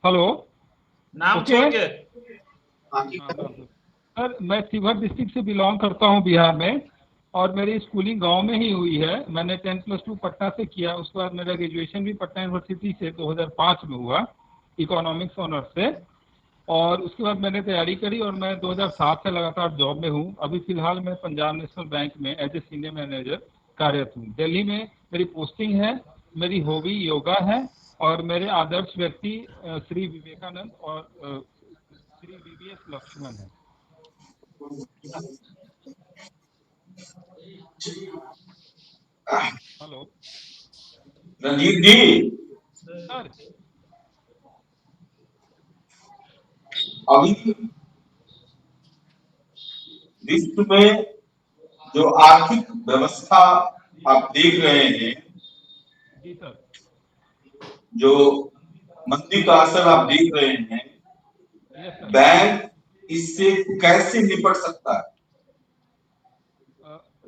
Hello. नाम okay. छोड़ के। हाँ जी हाँ सर, मैं शिवहर डिस्ट्रिक्ट से बिलोंग करता हूँ बिहार में, और मेरी स्कूलिंग गांव में ही हुई है। मैंने 10+2 पटना से किया, उसके बाद मेरा ग्रेजुएशन भी पटना यूनिवर्सिटी से 2005 में हुआ, इकोनॉमिक्स ऑनर्स से। और उसके बाद मैंने तैयारी करी और मैं 2007 से लगातार जॉब में हूँ। अभी फिलहाल मैं पंजाब नेशनल बैंक में एज ए सीनियर मैनेजर कार्यरत हूँ। दिल्ली में मेरी पोस्टिंग है। मेरी हॉबी योगा है, और मेरे आदर्श व्यक्ति श्री विवेकानंद और श्री वीवीएस लक्ष्मण है। हेलो रंजीत जी, सर। अभी विश्व में जो आर्थिक व्यवस्था आप देख रहे हैं, जी सर। जो मंदी का असर आप देख रहे हैं, यस सर। बैंक इससे कैसे निपट सकता है?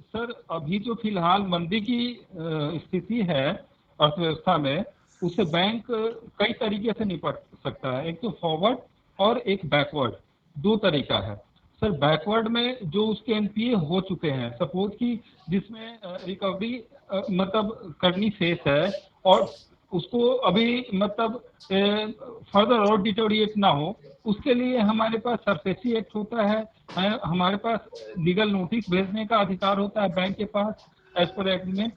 सर, अभी जो फिलहाल मंदी की स्थिति है अर्थव्यवस्था में, उससे बैंक कई तरीके से निपट सकता है। एक तो फॉरवर्ड और एक बैकवर्ड, दो तरीका है। सर, बैकवर्ड में जो उसके एनपीए हो चुके हैं, सपोज कि जिसमें रिकवरी मतलब करनी शेष है, और उसको अभी मतलब फर्दर और डिटोरिएट ना हो, उसके लिए हमारे पास सरफेसी एक्ट होता है, हमारे पास लीगल नोटिस भेजने का अधिकार होता है बैंक के पास एज पर एक्ट में।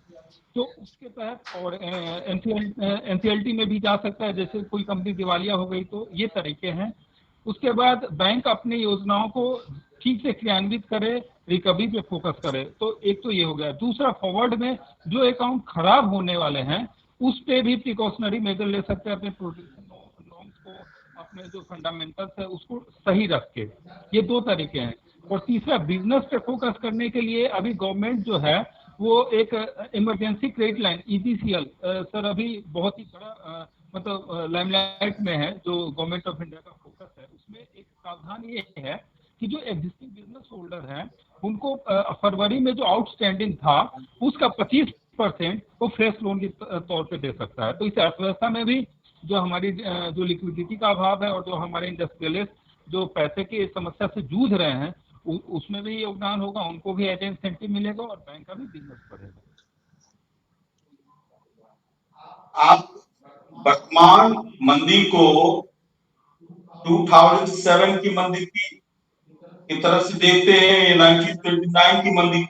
तो उसके तहत और एनसीएलटी में भी जा सकता है, जैसे कोई कंपनी दिवालिया हो गई, तो ये तरीके हैं। उसके बाद बैंक अपनी योजनाओं को ठीक से क्रियान्वित करे, रिकवरी पे फोकस करे। तो एक तो ये हो गया। दूसरा, फॉरवर्ड में जो अकाउंट खराब होने वाले हैं, उस पे भी प्रिकॉशनरी मेजर ले सकते हैं, अपने प्रोटेक्शन नॉर्म्स को, अपने जो फंडामेंटल्स है उसको सही रख के। ये दो तरीके हैं। और तीसरा, बिजनेस पे फोकस करने के लिए अभी गवर्नमेंट जो है वो एक emergency credit line EPCL, sir अभी बहुत ही बड़ा मतलब लाइमलाइट में है, जो गवर्नमेंट ऑफ इंडिया का फोकस है। उसमें एक प्रावधान ये है कि जो एग्जिस्टिंग बिजनेस होल्डर हैं, उनको फरवरी में जो आउटस्टैंडिंग था उसका 25% वो फ्रेश लोन के तौर पे दे सकता है। तो इस अर्थव्यवस्था में भी जो हमारी जो लिक्विडिटी का अभाव है, और जो हमारे इंडस्ट्रियलिस्ट जो पैसे की समस्या से जूझ रहे हैं, उसमें भी योगदान होगा, उनको भी एज इंसेंटिव मिलेगा, और बैंक का भी बिजनेस बढ़ेगा। आप वर्तमान मंदी को 2007 की मंदी की तरह से देखते हैं या 1929 की मंदी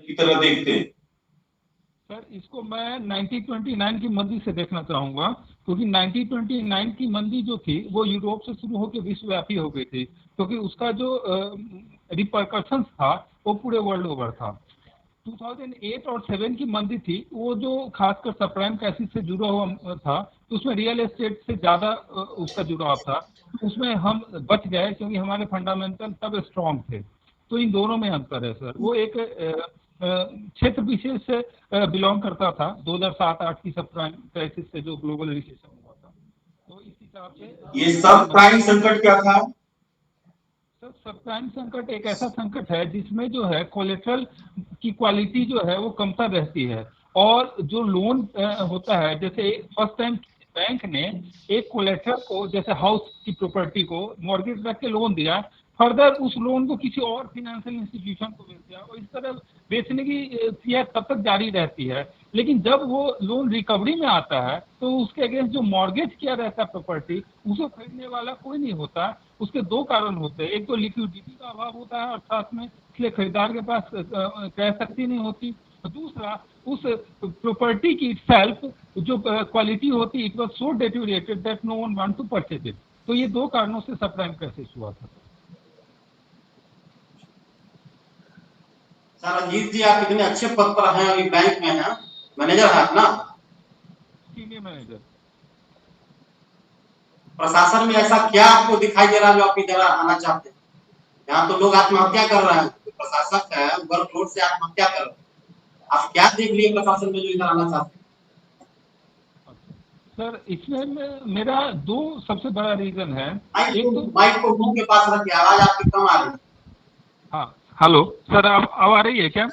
की तरह देखते हैं? सर, इसको मैं 1929 की मंदी से देखना चाहूंगा, क्योंकि 1929 की मंदी जो थी वो यूरोप से शुरू होकर विश्वव्यापी हो गई थी, क्योंकि उसका जो रिपरकशंस था वो पूरे वर्ल्ड ओवर था। 2008 और 7 की मंदी थी, वो जो खासकर सबप्राइम क्राइसिस से जुड़ा हुआ था, तो उसमें रियल एस्टेट से ज़्यादा उसका जुड़ाव था। तो उसमें हम बच गए, क्योंकि हमारे फंडामेंटल तब स्ट्रांग थे। तो इन दोनों में अंतर है सर। वो एक क्षेत्र विशेष से बिलोंग करता था, 2007-8 की सबप्राइम क्राइसिस से जो ग्लोबल रिसेशन हुआ था। तो इस हिसाब से ये सब प्राइम संकट क्या था? सर, सबप्राइम संकट एक ऐसा संकट है जिसमें जो है कोलेट्रल की क्वालिटी जो है वो कमतर रहती है, और जो लोन होता है, जैसे फर्स्ट टाइम बैंक ने एक कोलेट्रल को, जैसे हाउस की प्रॉपर्टी को मॉर्गेज रख के लोन दिया, फर्दर उस लोन को किसी और फिनेंशियल इंस्टीट्यूशन को बेच दिया, और इस तरह बेचने की क्रिया तब तक जारी रहती है। लेकिन जब वो लोन रिकवरी में आता है, तो उसके अगेंस्ट जो मॉर्गेज किया रहता है प्रॉपर्टी, उसको खरीदने वाला कोई नहीं होता। उसके दो कारण होते हैं। एक तो लिक्विडिटी का अभाव होता है अर्थात में, इसलिए खरीदार के पास क्रय शक्ति नहीं होती। दूसरा, उस प्रॉपर्टी की सेल्फ जो क्वालिटी होती, it was so deteriorated that no one want to purchase it. तो ये दो कारणों से सबप्राइम क्राइसिस हुआ था। सर रंजीत जी, आप इतने अच्छे पद पर हैं, अभी बैंक में हैं, मैनेजर हैं ना? Senior manager. प्रशासन में ऐसा क्या आपको दिखाई दे रहा है जो आप इधर आना चाहते हैं? यहाँ तो लोग आत्महत्या कर रहे हैं, प्रशासक है वर्कलोड से आत्महत्या कर रहे हैं। आप क्या देख लिए प्रशासन में जो इधर आना चाहते हैं? सर, इसमें मेरा दो सबसे बड़ा रीजन है। एक तो माइक को मुंह के पास रखिए, आवाज आपकी कम आ रही है। हाँ, हेलो सर, आप आ रही है क्या?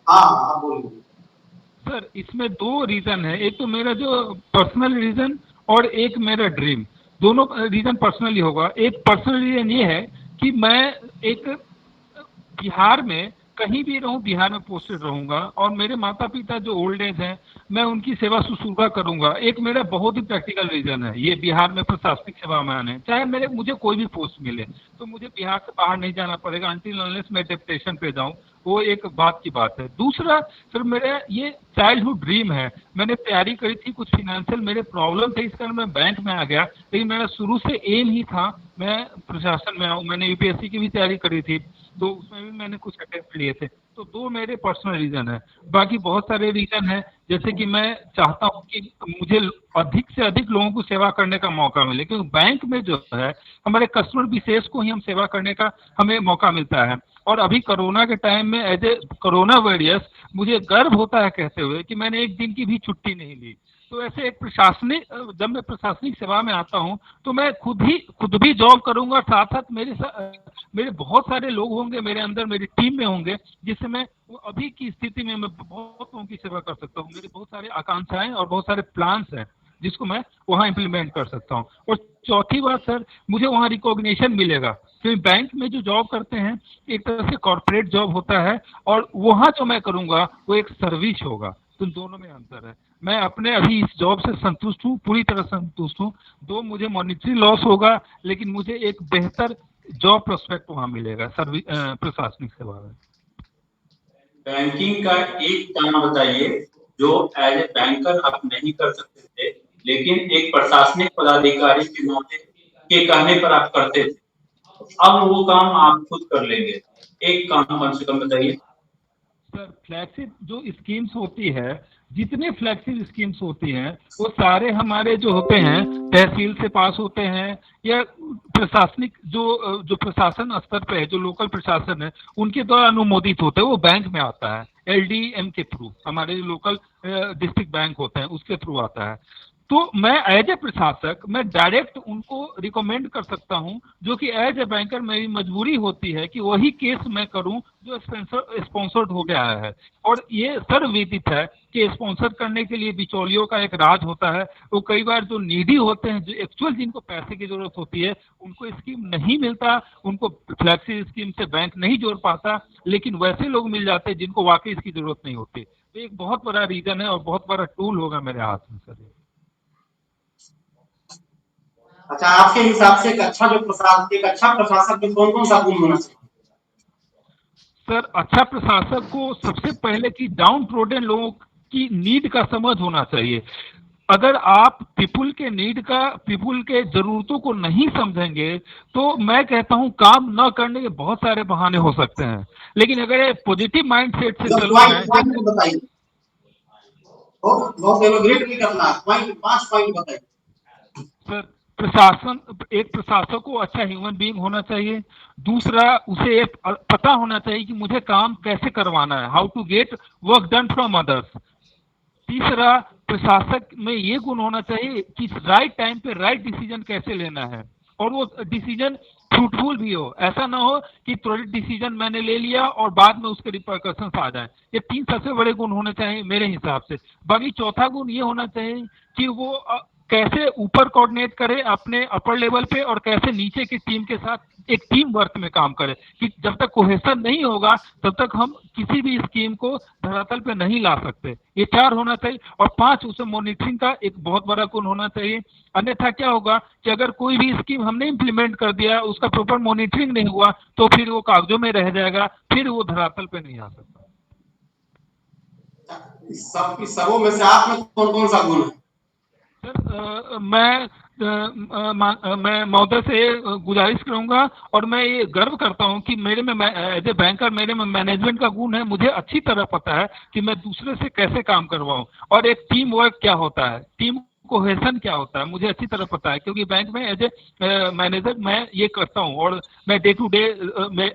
हाँ आप बोलिए। सर, इसमें दो रीजन है। एक तो मेरा जो पर्सनल रीजन, और एक मेरा ड्रीम। दोनों रीजन पर्सनली होगा। एक पर्सनल रीजन ये है कि मैं एक बिहार में कहीं भी रहूं, बिहार में पोस्टेड रहूंगा और मेरे माता पिता जो ओल्ड एज हैं, मैं उनकी सेवा शुश्रूषा करूंगा। एक मेरा बहुत ही प्रैक्टिकल रीजन है ये बिहार में प्रशासनिक सेवा में आने, चाहे मुझे कोई भी पोस्ट मिले तो मुझे बिहार से बाहर नहीं जाना पड़ेगा अनटिल अनलेस मैं डेप्यूटेशन पे जाऊं। वो एक बात की बात है। दूसरा सर, मेरा ये चाइल्डहुड ड्रीम है। मैंने तैयारी करी थी, कुछ फाइनेंशियल मेरे प्रॉब्लम थे, इस कारण मैं बैंक में आ गया, लेकिन मेरा शुरू से एम ही था मैं प्रशासन में आऊँ। मैंने यूपीएससी की भी तैयारी करी थी, तो उसमें भी मैंने कुछ अटेम्प्ट लिए थे। तो दो मेरे पर्सनल रीजन है। बाकी बहुत सारे रीजन है, जैसे कि मैं चाहता हूँ कि मुझे अधिक से अधिक लोगों को सेवा करने का मौका मिले, क्योंकि बैंक में जो है हमारे कस्टमर विशेष को ही हम सेवा करने का हमें मौका मिलता है। और अभी कोरोना के टाइम में एज ए कोरोना वॉरियर्स मुझे गर्व होता है कहते हुए कि मैंने एक दिन की भी छुट्टी नहीं ली। तो ऐसे एक प्रशासनिक, जब मैं प्रशासनिक सेवा में आता हूँ तो मैं खुद भी जॉब करूंगा, साथ साथ मेरे बहुत सारे लोग होंगे मेरे अंदर, मेरी टीम में होंगे, जिससे मैं अभी की स्थिति में मैं बहुत लोगों की सेवा कर सकता हूँ। मेरी बहुत सारी आकांक्षाएं और बहुत सारे प्लान्स हैं जिसको मैं वहाँ इम्प्लीमेंट कर सकता हूँ। और चौथी बात सर, मुझे वहाँ रिकॉग्निशन मिलेगा, क्योंकि बैंक में जो जॉब करते हैं एक तरह से कॉर्पोरेट जॉब होता है, और वहाँ जो मैं करूँगा वो एक सर्विस होगा। तो दोनों में अंतर है। मैं अपने अभी इस जॉब से संतुष्ट हूँ, पूरी तरह संतुष्ट हूँ। दो, मुझे मॉनिटरी लॉस होगा, लेकिन मुझे एक बेहतर जॉब प्रोस्पेक्ट वहाँ मिलेगा प्रशासनिक सेवा में। बैंकिंग का एक काम बताइए जो एज ए बैंकर आप नहीं कर सकते थे, लेकिन एक प्रशासनिक पदाधिकारी के नाते के कहने पर आप करते थे, अब वो काम आप खुद कर लेंगे। एक काम कम से कम बताइए। सर, फ्लैगशिप जो स्कीम्स होती है, जितने फ्लैगशिप स्कीम्स होती हैं वो सारे हमारे जो होते हैं तहसील से पास होते हैं, या प्रशासनिक जो प्रशासन स्तर पे है, जो लोकल प्रशासन है उनके द्वारा अनुमोदित होते हैं, वो बैंक में आता है एलडीएम के थ्रू। हमारे जो लोकल डिस्ट्रिक्ट बैंक होते हैं उसके थ्रू आता है। तो मैं एज ए प्रशासक मैं डायरेक्ट उनको रिकमेंड कर सकता हूं, जो कि एज ए बैंकर मेरी मजबूरी होती है कि वही केस मैं करूं जो स्पॉन्सर्ड हो गया है। और ये सर्वविदित है कि स्पॉन्सर करने के लिए बिचौलियों का एक राज होता है। वो कई बार जो नीडी होते हैं, जो एक्चुअल जिनको पैसे की जरूरत होती है, उनको स्कीम नहीं मिलता, उनको फ्लैक्सी स्कीम से बैंक नहीं जोड़ पाता, लेकिन वैसे लोग मिल जाते हैं जिनको वाकई इसकी जरूरत नहीं होती। तो एक बहुत बड़ा रीजन है और बहुत बड़ा टूल होगा मेरे हाथ में सर। अच्छा, आपके हिसाब से एक अच्छा प्रशासक में कौन कौन सा गुण होना चाहिए? सर, अच्छा प्रशासक को सबसे पहले कि डाउन ट्रोडन लोगों की नीड का समझ होना चाहिए। अगर आप पीपुल के नीड का, पीपुल के जरूरतों को नहीं समझेंगे तो मैं कहता हूं काम न करने के बहुत सारे बहाने हो सकते हैं। लेकिन अगर पॉजिटिव माइंडसेट से चलना है, बताइए, बहुत एलोबरेट नहीं करना, पॉइंट 5 पॉइंट बताइए। सर, एक प्रशासक को अच्छा ह्यूमन बीइंग होना चाहिए। दूसरा, उसे पता होना चाहिए कि मुझे काम कैसे करवाना है, how to get work done from others. तीसरा, प्रशासक में ये गुण होना चाहिए कि राइट टाइम पे राइट डिसीजन कैसे लेना है, और वो डिसीजन फ्रूटफुल भी हो। ऐसा ना हो कि तुरंत डिसीजन मैंने ले लिया और बाद में उसके रिपरकशंस आ जाए। ये 3 सबसे बड़े गुण होने चाहिए मेरे हिसाब से। बाकी चौथा गुण ये होना चाहिए कि वो कैसे ऊपर कोऑर्डिनेट करे अपने अपर लेवल पे, और कैसे नीचे की टीम के साथ एक टीम वर्क में काम करे। कि जब तक कोहेशन नहीं होगा तब तक हम किसी भी स्कीम को धरातल पे नहीं ला सकते। ये 4 होना चाहिए। और 5, उसे मॉनिटरिंग का एक बहुत बड़ा गुण होना चाहिए। अन्यथा क्या होगा कि अगर कोई भी स्कीम हमने इम्प्लीमेंट कर दिया, उसका प्रॉपर मॉनिटरिंग नहीं हुआ, तो फिर वो कागजों में रह जाएगा, फिर वो धरातल पे नहीं आ सकता। सबों में से आप में कौन कौन सा गुण है? सर, मैं महोदय से गुजारिश करूंगा, और मैं ये गर्व करता हूं कि मेरे में एज ए बैंकर मेरे में मैनेजमेंट का गुण है। मुझे अच्छी तरह पता है कि मैं दूसरे से कैसे काम करवाऊं, और एक टीम वर्क क्या होता है, टीम कोहेशन क्या होता है, मुझे अच्छी तरह पता है। क्योंकि बैंक में एज ए मैनेजर मैं ये करता हूँ, और मैं डे टू डे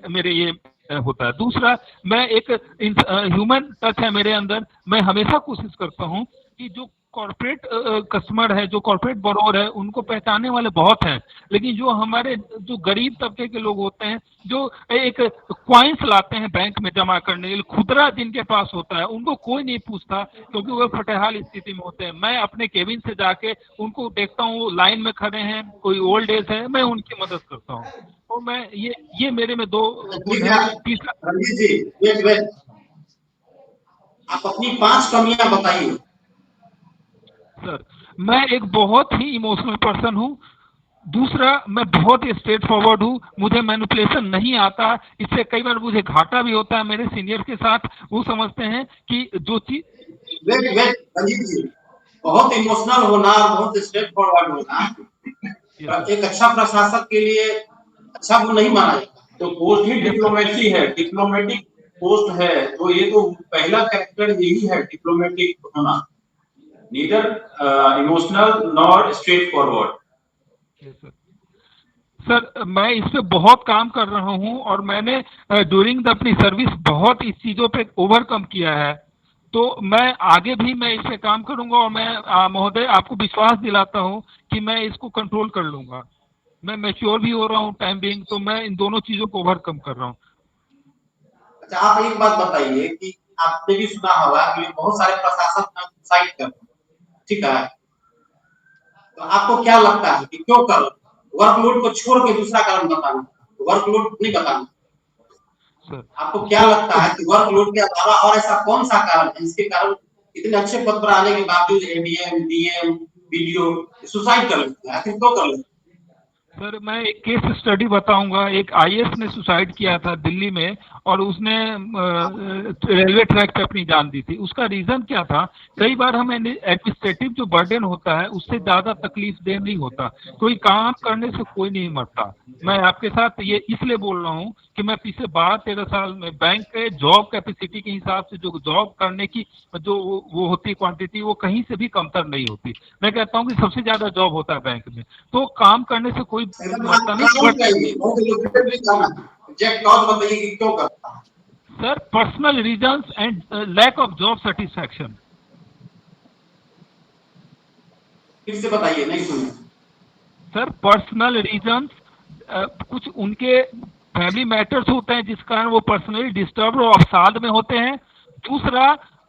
मेरे ये होता है। दूसरा, मैं एक ह्यूमन टच है मेरे अंदर। मैं हमेशा कोशिश करता हूँ कि जो कॉर्पोरेट कस्टमर है, जो कॉर्पोरेट बोरोवर है, उनको पहचानने वाले बहुत हैं, लेकिन जो हमारे जो गरीब तबके के लोग होते हैं, जो एक क्वाइंस लाते हैं बैंक में जमा करने के लिए, खुदरा जिनके पास होता है, उनको कोई नहीं पूछता, क्योंकि वो फटेहाल स्थिति में होते हैं। मैं अपने केबिन से जाके उनको देखता हूँ, लाइन में खड़े हैं, कोई ओल्ड एज है, मैं उनकी मदद करता हूँ। तो मैं ये मेरे में 2 गुण ठीक है। है तीसरा रणजीत जी, वेट, आप अपनी 5 कमियां बताइए। सर, मैं एक बहुत ही इमोशनल पर्सन हूँ। दूसरा, मैं बहुत ही स्ट्रेट फॉरवर्ड हूँ, मुझे मैनिपुलेशन नहीं आता। इससे कई बार मुझे घाटा भी होता है मेरे सीनियर के साथ। वो समझते हैं कि जो चीज वेट रणजीत जी, बहुत इमोशनल होना, बहुत स्ट्रेट फॉरवर्ड होना एक अच्छा प्रशासक के लिए अच्छा गुण नहीं माना जाता। तो पोस्ट ही डिप्लोमेसी है, डिप्लोमेटिक पोस्ट है, तो ये तो पहला कैरेक्टर यही है, डिप्लोमेटिक होना, neither emotional nor straight forward. Sir, मैं इस पे बहुत काम कर रहा हूँ, और मैंने ड्यूरिंग अपनी सर्विस बहुत इस चीज़ों पे ओवरकम किया है। तो मैं आगे भी मैं इस पे काम करूंगा, और मैं महोदय आपको विश्वास दिलाता हूँ कि मैं इसको कंट्रोल कर लूंगा। मैं मैच्योर भी हो रहा हूँ टाइम बिंग, तो मैं इन दोनों चीज़ों को ओवरकम कर रहा हूँ। अच्छा, आप एक बात बताइए कि आपने भी सुना होगा कि बहुत सारे प्रशासक सुसाइड करते हैं, ठीक है? तो आपको क्या लगता है कि क्यों कर? वर्कलोड को छोड़ के दूसरा कारण बताना, वर्कलोड नहीं बताना। सर आपको क्या सर लगता है कि वर्कलोड के अलावा और ऐसा कौन सा कारण है जिसके कारण इतने अच्छे पद पर आने के बावजूद एडीएम, डीएम, बीडीओ सुसाइड कर लेते हैं? आखिर क्यों कर लेते हैं? सर, मैं एक केस स्टडी बताऊंगा। एक आईएएस ने सुसाइड किया था दिल्ली में, और उसने रेलवे ट्रैक पे अपनी जान दी थी। उसका रीजन क्या था? कई बार हमें एडमिनिस्ट्रेटिव जो बर्डन होता है, उससे ज्यादा तकलीफ देह नहीं होता। कोई काम करने से कोई नहीं मरता। मैं आपके साथ ये इसलिए बोल रहा हूँ कि मैं पिछले 12-13 साल में बैंक के जॉब कैपेसिटी के हिसाब से जो जॉब करने की जो वो होती क्वांटिटी, वो कहीं से भी कमतर नहीं होती। मैं कहता हूँ कि सबसे ज्यादा जॉब होता है बैंक में। तो काम करने से कोई एकदम आप मरता नहीं, कारण बट चाहिए, बहुत एलिगेंटली कहना है। एग्जैक्ट कॉज बताइए कि क्यों करता है? Sir, personal reasons and lack of job satisfaction. फिर से बताइए, नहीं सुनी। सर, पर्सनल रीजंस, कुछ उनके फैमिली मैटर्स होते हैं जिस कारण वो पर्सनली डिस्टर्ब और अवसाद में होते हैं। दूसरा,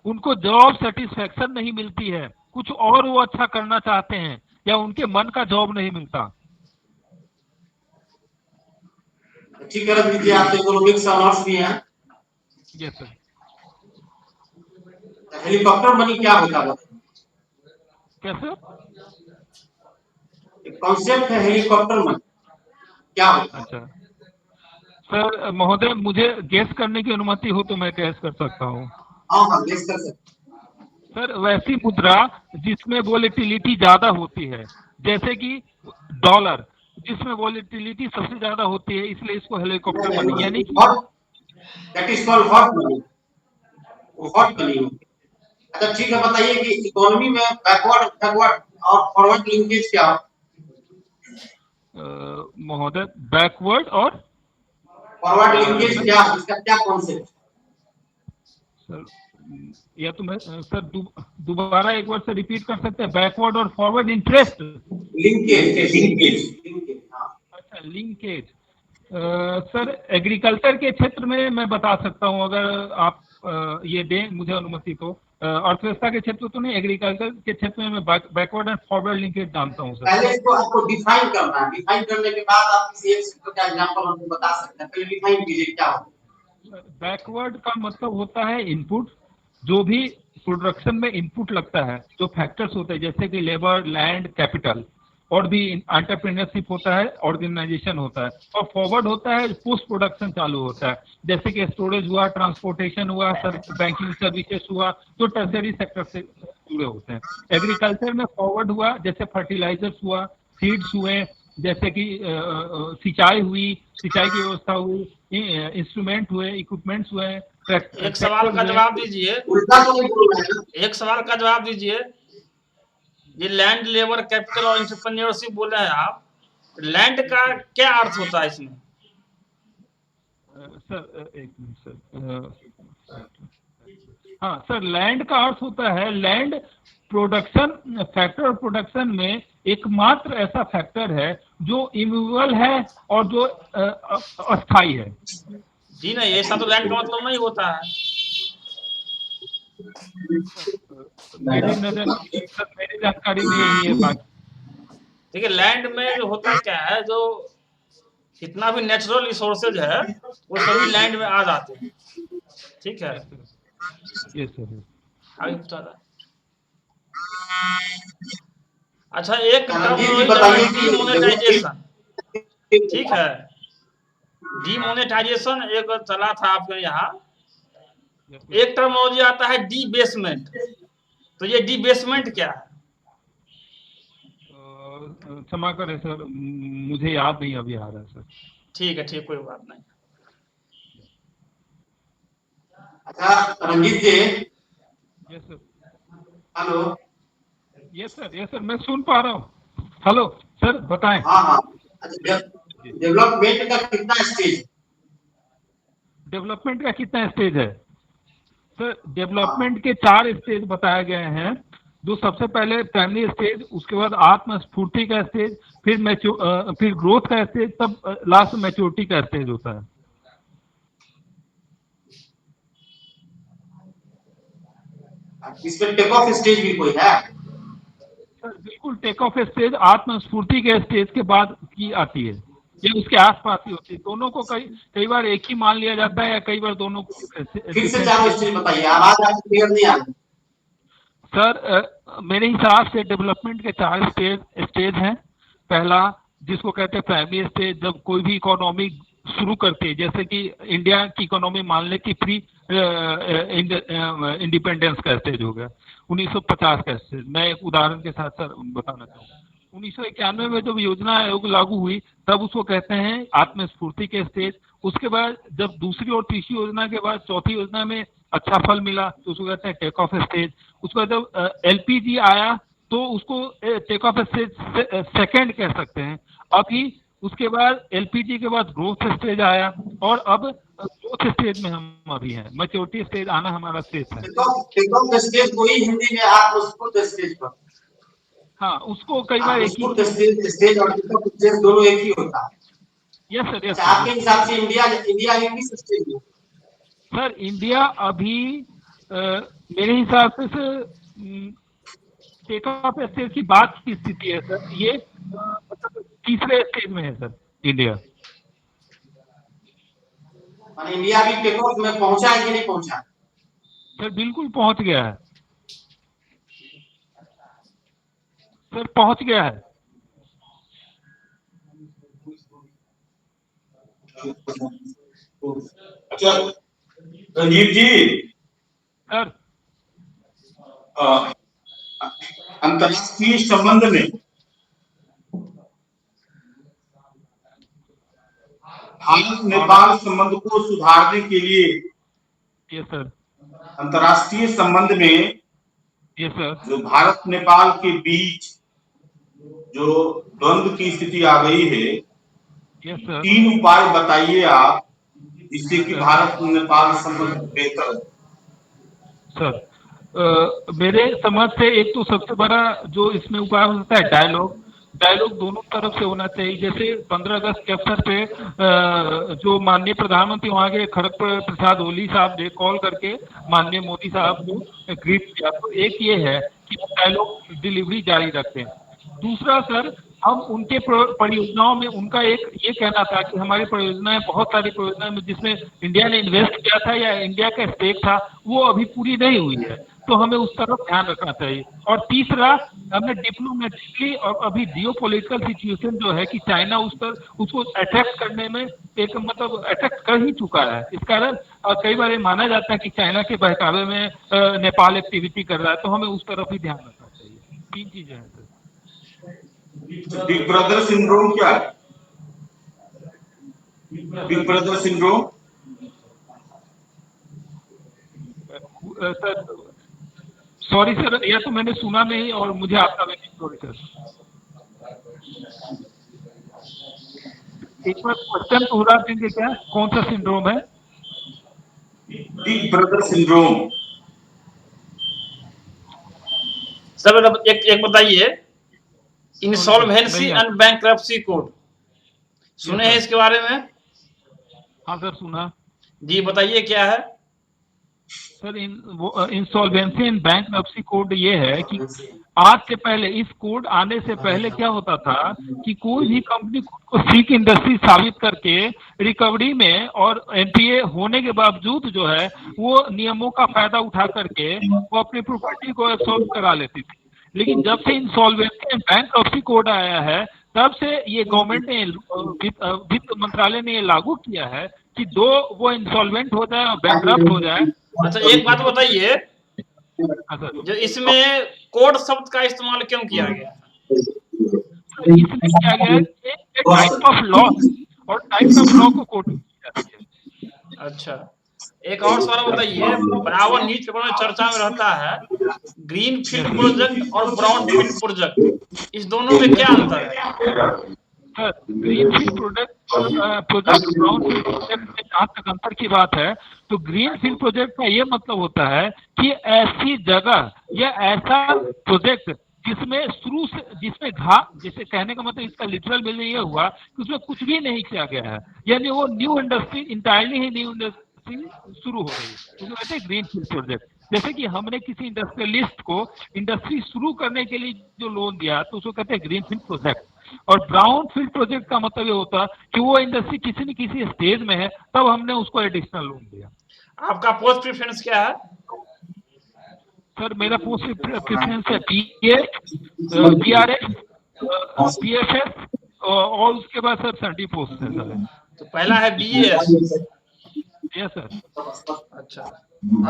उनको जॉब सेटिस्फैक्शन नहीं मिलती है, कुछ और वो अच्छा करना चाहते हैं, या उनके मन का जॉब नहीं मिलता। ठीक है रख दीजिए, आप तो इकोनॉमिक्स ऑनर्स भी हैं। Yes sir. हेलीकॉप्टर मनी क्या होता है? कैसे? एक कॉन्सेप्ट है हेलीकॉप्टर मनी, क्या होता है? अच्छा सर, महोदय, मुझे गैस करने की अनुमति हो तो मैं गैस कर सकता हूँ। हाँ हाँ, गेस कर सकते सर, वैसी मुद्रा जिसमें वोलेटिलिटी ज्यादा होती है, जैसे कि डॉलर, जिसमें वोलेटिलिटी सबसे ज्यादा होती है, इसलिए इसको हैं। हेलीकॉप्टर नहीं मनी, यानी नहीं, कि hot, that is called hot money, वो ओके हॉट सर। मनी होती है। अच्छा ठीक है, सर, बताइए कि इकोनॉमी में बैकवर्ड बैकवर्ड और फॉरवर्ड लिंकेज क्या होता महोदय, बैकवर्ड और फॉरवर्ड लिंकेज सर क्या, इसका क्या कॉन्सेप्ट? सर या तो मैं सर दोबारा एक बार से रिपीट कर सकते हैं? बैकवर्ड और forward interest. Linkage linkage linkage linkage, हाँ। अच्छा, लिंकेज। सर, एग्रीकल्चर के क्षेत्र में मैं बता सकता हूँ, अगर आप ये दें मुझे अनुमति तो। अर्थव्यवस्था के क्षेत्र तो नहीं, एग्रीकल्चर के क्षेत्र में मैं बैकवर्ड एंड फॉरवर्ड लिंकेज जानता हूँ सर। पहले इसको आपको डिफाइन करना है, डिफाइन करने के बाद आप किसी एक सेक्टर का एग्जांपल हमको बता सकते हैं। पहले डिफाइन कीजिए क्या होता बैकवर्ड का मतलब होता है इनपुट, जो भी प्रोडक्शन में इनपुट लगता है, जो फैक्टर्स होते हैं, जैसे कि लेबर, लैंड, कैपिटल, और भी एंटरप्रेन्योरशिप होता है, ऑर्गेनाइजेशन होता है। और फॉरवर्ड होता है पोस्ट प्रोडक्शन चालू होता है, जैसे कि स्टोरेज हुआ, ट्रांसपोर्टेशन हुआ, सर बैंकिंग सर्विसेज हुआ, जो टर्सरी सेक्टर से जुड़े होते हैं। एग्रीकल्चर में फॉरवर्ड हुआ, जैसे फर्टिलाइजर्स हुआ, सीड्स हुए, जैसे कि सिंचाई हुई, सिंचाई की व्यवस्था हुई, इंस्ट्रूमेंट हुए, इक्विपमेंट्स हुए, एक सवाल ट्रैक्टर का हुए। जवाब दीजिए। है? उल्टा तो नहीं बोल रहे हैं ना? एक सवाल का जवाब दीजिए। ये लैंड, लेबर, कैपिटल और एंटरप्रेन्योरशिप बोले हैं आप, लैंड का क्या अर्थ होता है इसमें? सर एक मिनट सर। हाँ सर, लैंड का अर्थ होता है, land production factor of production में एकमात्र ऐसा फैक्टर है जो इमूवेबल है और जो अस्थाई है। जी नहीं, ऐसा तो लैंड का मतलब नहीं होता है। मेरी नजर मेरी जानकारी में यही है बात। देखिए लैंड में जो होता क्या है, जो जितना भी नेचुरल रिसोर्सेज है वो सभी लैंड में आ जाते हैं। ठीक है, यस सर। आगे पूछा था। अच्छा, एक रणजीत जी टर्म बताइए कि डीमोनेटाइजेशन, ठीक है, डीमोनेटाइजेशन एक चला था आपके यहाँ। एक टर्मोलॉजी आता है डीबेसमेंट, तो ये डीबेसमेंट क्या है? क्षमा करें सर, मुझे याद नहीं अभी आ रहा है सर। ठीक है, ठीक, कोई बात नहीं। अच्छा Ranjit ji, yes sir. Hello. Yes sir, मैं सुन पा रहा हूँ। हेलो सर, बताएं। हाँ हाँ, अच्छा डेवलपमेंट का कितना स्टेज? डेवलपमेंट का कितना स्टेज है सर? डेवलपमेंट हाँ के 4 स्टेज बताए गए हैं। जो सबसे पहले प्राइमरी स्टेज, उसके बाद आत्मस्फूर्ति का स्टेज, फिर ग्रोथ का स्टेज, तब लास्ट मैच्योरिटी का स्टेज होता है। इसमें टेक ऑफ स्टेज भी कोई है? सर बिल्कुल, टेक ऑफ स्टेज आत्मस्फूर्ति के स्टेज के बाद की आती है, या उसके आसपास ही होती है। दोनों को कई बार एक ही मान लिया जाता है, या कई बार दोनों को फिर से चारों स्टेज बताइए, आवाज आपको क्लियर नहीं आ रही। सर मेरे हिसाब से डेवलपमेंट के 4 स्टेज हैं। पहला, जिसको कहते हैं प्राइमरी स्टेज, जब कोई भी इकोनॉमी शुरू करती है, जैसे कि इंडिया की इकोनॉमी मान ले कि प्री इंडिपेंडेंस का स्टेज हो गया, 1950 का स्टेज। मैं एक उदाहरण के साथ सर बताना चाहूँगा। 1991 में जब योजना आयोग लागू हुई, तब उसको कहते हैं आत्मस्फूर्ति के स्टेज। उसके बाद जब दूसरी और तीसरी योजना के बाद चौथी योजना में अच्छा फल मिला, तो उसको कहते हैं टेक ऑफ स्टेज। उसके बाद जब एलपीजी आया, तो उसको टेक ऑफ स्टेज सेकेंड कह सकते हैं। अभी उसके बाद एलपीजी के बाद ग्रोथ स्टेज आया, और अब ग्रोथ स्टेज में हम अभी हैं। मैच्योरिटी स्टेज आना हमारा स्टेज है। टेक ऑफ स्टेज को ही हिंदी में आत्मस्फूर्त स्टेज पर, हाँ, उसको कई बार एक ही स्टेज और टेक ऑफ स्टेज दोनों एक ही होता है। यस सर, यस अच्छा, आपके हिसाब से इंडिया में किस स्टेज में? सर इंडिया अभी मेरे हिसाब से सर टेक ऑफ स्टेज की बात की स्थिति है सर। ये मतलब तीसरे स्टेज में है सर इंडिया। माने इंडिया भी टेक ऑफ में पहुंचा है कि नहीं पहुंचा? सर बिल्कुल पहुंच गया है सर, पहुंच गया है। अच्छा रंजीत जी, सर अंतर्राष्ट्रीय संबंध में भारत नेपाल संबंध को सुधारने के लिए, यस सर, अंतर्राष्ट्रीय संबंध में यस सर, जो भारत नेपाल के बीच जो द्वंद्व की स्थिति आ गई है, यस सर, 3 उपाय बताइए आप, जिससे कि भारत नेपाल संबंध बेहतर है। सर मेरे समझ से एक तो सबसे बड़ा जो इसमें उपाय हो सकता है, डायलॉग दोनों तरफ से होना चाहिए। जैसे 15 अगस्त के अवसर पे जो माननीय प्रधानमंत्री वहाँ के खड़गपुर प्रसाद ओली साहब ने कॉल करके माननीय मोदी साहब को ग्रीट किया, तो एक ये है कि डायलॉग डिलीवरी जारी रखते हैं। दूसरा सर, हम उनके परियोजनाओं में उनका एक ये कहना था कि हमारी परियोजनाएं, बहुत सारी परियोजनाएं में जिसमें इंडिया ने इन्वेस्ट किया था या इंडिया का स्टेक था, वो अभी पूरी नहीं हुई है, तो हमें उस तरफ ध्यान रखना चाहिए। और तीसरा, हमें डिप्लोमेटिकली और अभी जियोपॉलिटिकल सिचुएशन जो है कि चाइना उसको अट्रैक्ट करने में एक मतलब अट्रैक्ट कर ही चुका है। इस कारण कई बार ये माना जाता है कि चाइना के बहकावे में नेपाल एक्टिविटी कर रहा है, तो हमें उस तरफ ही ध्यान रखना चाहिए। 3 चीजें हैं सर। बिग ब्रदर सिंड्रोम क्या है? Big brother syndrome sir sorry sir, यह तो मैंने सुना नहीं और मुझे आपका भी नहीं। सॉरी सर, एक बार क्वेश्चन दोहरा देंगे क्या? कौन सा सिंड्रोम है? Big brother syndrome. सर एक एक बताइए, इंसॉल्वेंसी नहीं, एंड बैंक्रप्सी कोड सुने हैं इसके बारे में? हाँ सर सुना। जी बताइए क्या है? Sir insolvency and bankruptcy code ये है कि आज से पहले, इस कोड आने से पहले क्या होता था कि कोई भी कंपनी खुद को सिक इंडस्ट्री साबित करके रिकवरी में और एनपीए होने के बावजूद जो है वो नियमों का फायदा उठा करके वो अपनी प्रॉपर्टी को एब्सॉर्ब करा लेती थी। लेकिन जब से इंसॉल्वेंसी एंड बैंक्रप्सी कोड आया है तब से ये गवर्नमेंट ने वित्त मंत्रालय ने ये लागू किया है कि वो इंसॉल्वेंट हो जाए और बैंकरप्ट हो जाए। अच्छा एक बात बताइए, हाँ सर, जो इसमें कोड शब्द का इस्तेमाल क्यों किया गया? इसमें क्या गया है कि एक टाइप ऑफ लॉ और टाइप ऑफ लॉ को कोड किया जाती है। अच्छा एक और सवाल बताइए, बराबर न्यूज पेपर में चर्चा में रहता है ग्रीन फील्ड प्रोजेक्ट और ब्राउन फील्ड प्रोजेक्ट, इस दोनों में क्या अंतर है? Sir green field project brown field project में जहाँ तक अंतर की बात है तो ग्रीन फील्ड प्रोजेक्ट का ये मतलब होता है कि ऐसी जगह या ऐसा प्रोजेक्ट जिसमें शुरू से जिसमें जैसे कहने का मतलब इसका लिटरल मीनिंग ये हुआ कि उसमें कुछ भी नहीं किया गया है, यानी वो न्यू इंडस्ट्री इंटायरली ही न्यू इंडस्ट्री शुरू हो गई, उसको कहते हैं ग्रीन फील्ड प्रोजेक्ट। जैसे कि हमने किसी इंडस्ट्रियलिस्ट को इंडस्ट्री शुरू करने के लिए जो लोन दिया तो उसको कहते हैं ग्रीन फील्ड प्रोजेक्ट। और ब्राउन फील्ड प्रोजेक्ट का मतलब ये होता है कि वो इंडस्ट्री किसी न किसी स्टेज में है तब हमने उसको एडिशनल लोन दिया। आपका पोस्ट प्रेफरेंस क्या है? सर मेरा पोस्ट प्रेफरेंस है PRS, PFS और उसके बाद सर 30 पोस्ट है सर। तो पहला है BAS। Yes sir. अच्छा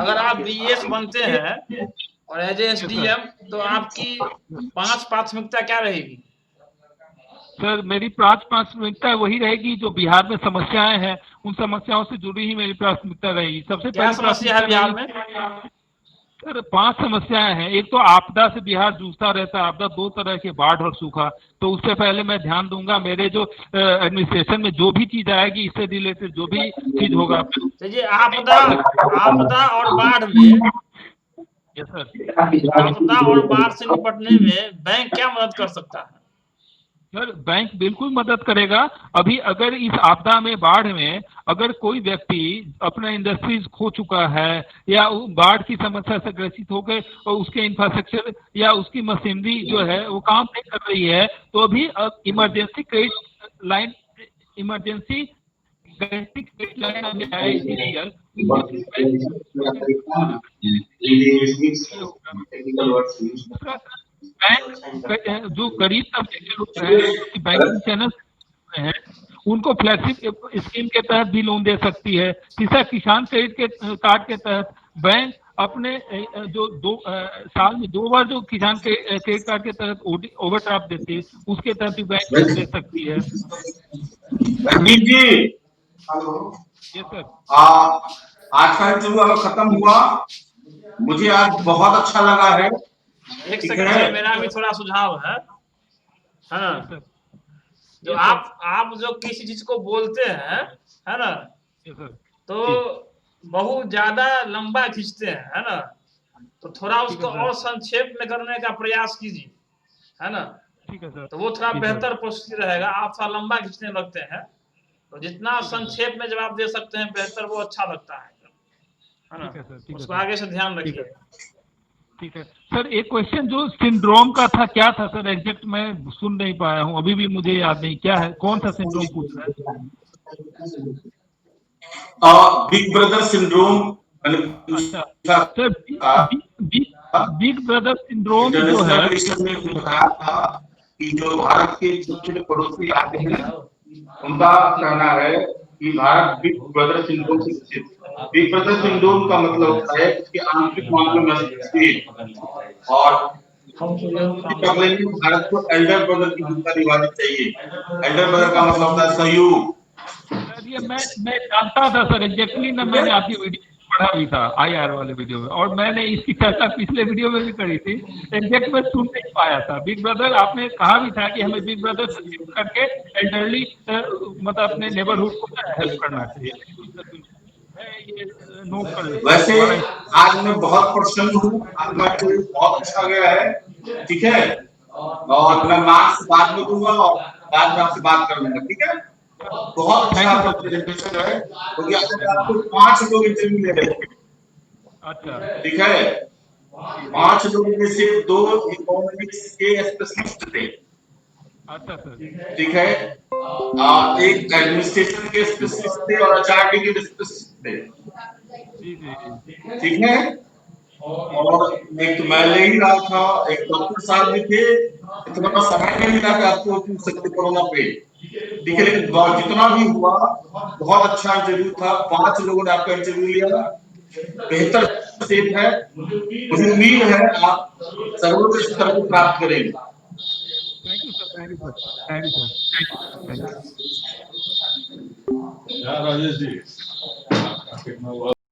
अगर आप BAS बनते हैं और एज ए SDM तो आपकी 5 प्राथमिकता क्या रहेगी? सर मेरी प्राथमिकता वही रहेगी जो बिहार में समस्याएं हैं उन समस्याओं से जुड़ी ही मेरी प्राथमिकता रहेगी। सबसे क्या समस्या है बिहार में? सर 5 समस्याएं हैं। एक तो आपदा से बिहार जूझता रहता है, आपदा 2 तरह के, बाढ़ और सूखा, तो उससे पहले मैं ध्यान दूंगा मेरे जो एडमिनिस्ट्रेशन में जो भी चीज आएगी इससे रिलेटेड जो भी चीज होगा। चलिए आपदा और बाढ़ में, यस सर, आपदा और बाढ़ से निपटने में बैंक क्या मदद कर सकता है? सर बैंक बिल्कुल मदद करेगा। अभी अगर इस आपदा में, बाढ़ में अगर कोई व्यक्ति अपना इंडस्ट्रीज खो चुका है या बाढ़ की समस्या से ग्रसित हो गए और उसके इंफ्रास्ट्रक्चर या उसकी मशीनरी जो है वो काम नहीं कर रही है तो अभी emergency credit line, emergency guarantee credit line हमें है बैंक जो गरीब तबके के लोग हैं जो बैंकिंग चैनल हैं उनको फ्लैगशिप स्कीम के तहत भी लोन दे सकती है। तीसरा किसान क्रेडिट कार्ड के तहत बैंक अपने जो साल में 2 बार जो किसान क्रेडिट कार्ड के तहत ओवरड्राफ्ट देती है उसके तहत भी बैंक लोन दे सकती है। जी ये सर आज का इंटरव्यू खत्म हुआ, मुझे आज बहुत अच्छा लगा है। एक सेकंड, मेरा भी थोड़ा सुझाव है ना, जो आप जो किसी चीज को बोलते हैं है ना तो बहुत ज्यादा लंबा खींचते हैं है ना, तो थोड़ा उसको और संक्षेप में करने का प्रयास कीजिए है ना, ठीक है सर, तो वो थोड़ा बेहतर प्रोसेस रहेगा। आप थोड़ा लंबा खींचने लगते हैं तो जितना संक्षेप में जवाब दे सकते हैं बेहतर वो अच्छा लगता है ना, उसको आगे से ध्यान रखिए। ठीक है सर। एक क्वेश्चन जो सिंड्रोम का था, क्या था सर एग्जैक्ट, मैं सुन नहीं पाया हूँ, अभी भी मुझे याद नहीं, क्या है, कौन सा सिंड्रोम पूछ रहा है? Big brother syndrome. अच्छा सर, बिग ब्रदर सिंड्रोम जो है कि जो भारत के छोटे पड़ोसी आते हैं उनका कहना है कि भारत बिग ब्रदर सिंड्रोम से ग्रसित। बिग ब्रदर सिंड्रोम का मतलब होता है कि आंतरिक मामलों में हस्तक्षेप और भारत को एल्डर ब्रदर की भूमिका निभानी चाहिए। एल्डर ब्रदर का मतलब होता है सहयोग। ये मैं जानता था सर एग्जैक्टली ना, मैंने आपकी वीडियो पढ़ा भी था IR वाले वीडियो में, और मैंने इसकी चर्चा पिछले वीडियो में भी करी थी, एग्जैक्ट मैं सुन नहीं पाया था। बिग ब्रदर आपने कहा भी था कि हमें बिग ब्रदर से करके एल्डरली मतलब अपने नेबरहुड को हेल्प करना चाहिए। मैं ये नोट कर लेता हूँ। वैसे आज मैं बहुत प्रसन्न हूँ, आपका इंटरव्यू बहुत अच्छा गया है, ठीक है। और मैं मार्क्स बाद में दूंगा और बाद में आपसे बात कर लूंगा, ठीक है। बहुत अच्छा थैंक यू आपका सर। प्रेजेंटेशन है, क्योंकि आपको 5 लोग इंटरव्यू ले रहे हैं, अच्छा ठीक है। 5 लोग में से 2 इकोनॉमिक्स के स्पेशलिस्ट थे, अच्छा सर। ठीक है। एक एडमिनिस्ट्रेशन के स्पेशलिस्ट थे और HRD के स्पेशलिस्ट थे, जी जी जी। ठीक है। और एक तो मैं ले ही रहा था, एक डॉक्टर साहब भी थे, इतना समय नहीं मिला कि आपको पूछ सकते कोरोना पे, ठीक है। लेकिन जितना भी हुआ बहुत अच्छा इंटरव्यू था, 5 लोगों ने आपका इंटरव्यू लिया, बेहतर स्टेप है, मुझे उम्मीद है आप सर्वोच्च स्तर को प्राप्त करेंगे। Thank you sir. Thank you sir. Thank you sir. Thank you. Rajesh ji